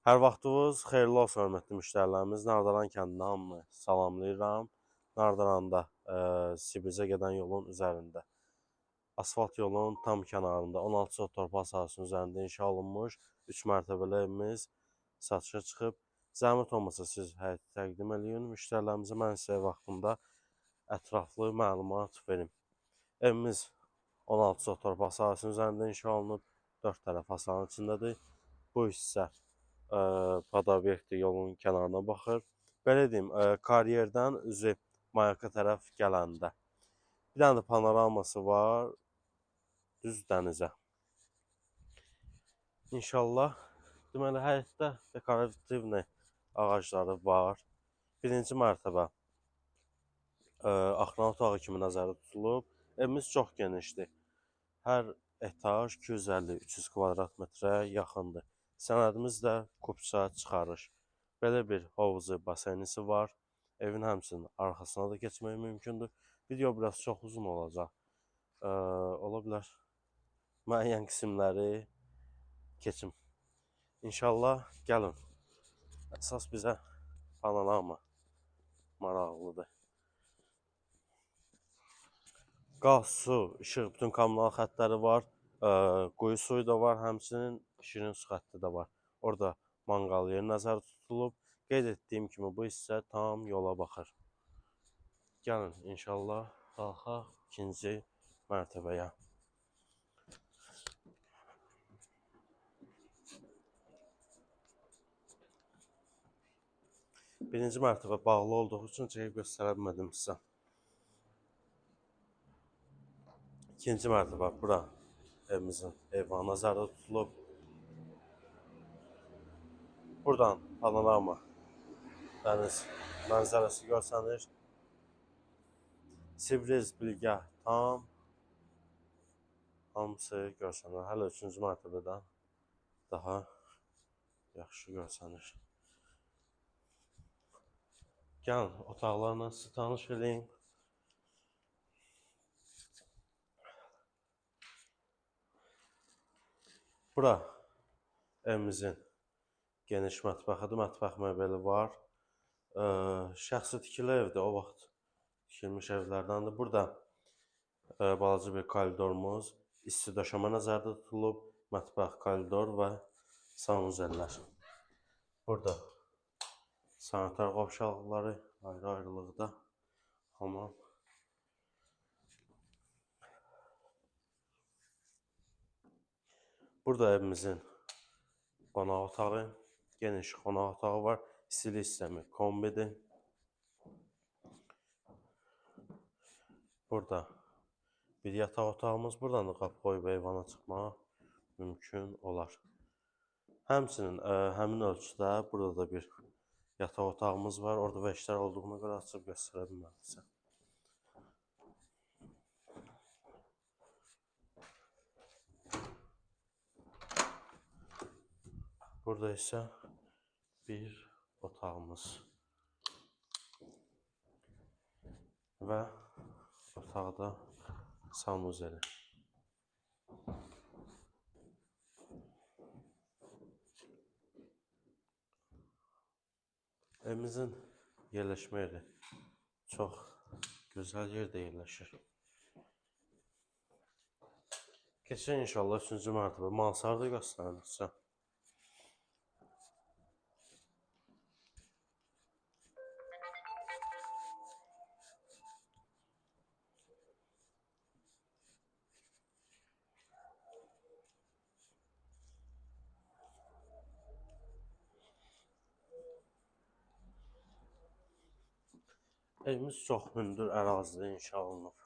Hər vaxtınız xeyirli olsun, hörmətli müştərilərimiz. Nardaran kəndinə hamını salamlayıram. Nardaranda Sibircə gedən yolun üzərində, asfalt yolun tam kənarında 16 sot torpaq sahəsinin üzərində inşa olunmuş 3 mərtəbəli evimiz satışa çıxıb. Zəhmət olmasa siz həyəti təqdim eləyin. Müştərilərimizə mən sizə vaxtında ətraflı məlumat verim. Evimiz 16 sot torpaq sahəsinin üzərində inşa olunub, 4 tərəf hasanın içindədir. Bu hissə Pad-obyekti yolun kənarına baxır. Belə deyim, karyerdən üzü Mayaka tərəf gələndə. Bir dənə də panoraması var, düz dənizə. İnşallah, deməli, həyətdə dekorativni ağacları var. Birinci mərtəbə axna otağı kimi nəzərdə tutulub. Evimiz çox genişdir. Hər etaj 250-300 kvadrat metrə yaxındır. Sənədimiz də kupça çıxarış. Belə bir hovuzu, baseynisi var. Evin həmçinin arxasına da keçmək mümkündür. Video biraz çox uzun olacaq. Ola bilər müəyyən qismləri keçim. İnşallah gəlin. Əsas bizə panorama maraqlıdır. Qaz, su, işıq, bütün kommunal xəttləri var. Quyu suyu da var, həmçinin şirin su xətti də var. Orada manqal yeri nəzərdə tutulub. Qeyd etdiyim kimi bu hissə tam yola baxır. Gəlin inşallah qalxaq ikinci mərtəbəyə. Birinci mərtəbə bağlı olduğu üçün çəkib göstərə bilmədim sizə. İkinci mərtəbə bura evimizin eyvanı nəzərdə tutulub. Buradan panorama dəniz mənzərəsi görsənir. Sibirc, Bilgah tam hamısı görsənir. Hələ 3-cü mərtəbədən daha yaxşı görsənir. Gəlin otaqlarla sizi tanış edeyim. Bura evimizin geniş mətbəxidir. Mətbəx mebeli var. Şəxsi tikili evdir. O vaxt tikilmiş evlərdəndir. Burada balaca bir koridorumuz, isti döşəmə nəzərdə tutulub, mətbəx, koridor və sanuzellər. Burada sanitar qovşaqları ayrı-ayrılıqda, hamam. Burada evimizin qonaq otağı, geniş qonaq otağı var. İstilik sistemi kombidir. Burada bir yataq otağımız. Buradan da qapı qoyub eyvana çıxmaq mümkün olar. Həmçinin həmin ölçüdə burada da bir yataq otağımız var. Orada vəşlər olduğuna görə açıb göstərə bilməmişəm. Burada isə bir otağımız və otaqda sanuzeli. Evimizin yerləşmə yeri çox gözəl yerdə yerləşir. Keçək inşallah 3-cü mərtəbə mansarda göstəriləcəm. Evimiz çox hündür ərazidə inşa olunub.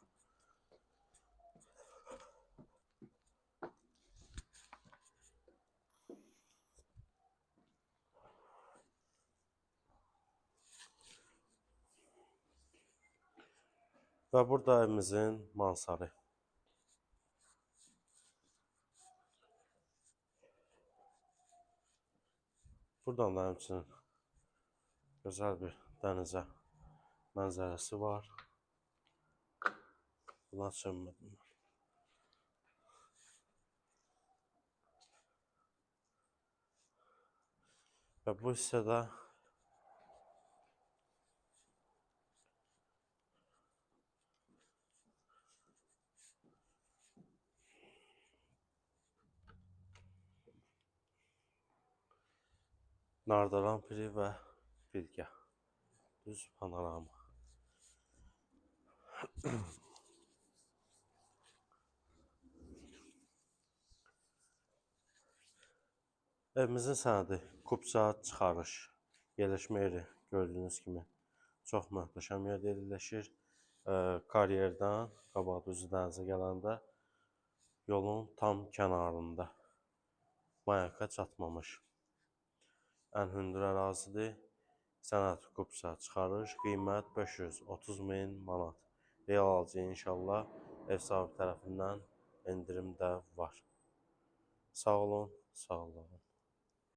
Və burada evimizin mansarı. Buradan da həmçinin gözəl bir dənizə mənzərəsi var. Buna çönmədim. Və bu hissədə Nardaran piri və Bilgə. Düz panorama. Evimizin sənədi Kupça çıxarış. Yerləşmə yeri gördüyünüz kimi çox möhtəşəm yerdə yerləşir. Karyerdən qabaq düzü dənizə gələndə yolun tam kənarında. Mayaka çatmamış. Ən hündür ərazidir. Sənəd Kupça çıxarış, qiymət 530 min manat. Real alıcı inşallah ev sahibi tərəfindən endirim də var. Sağ olun, sağ olun.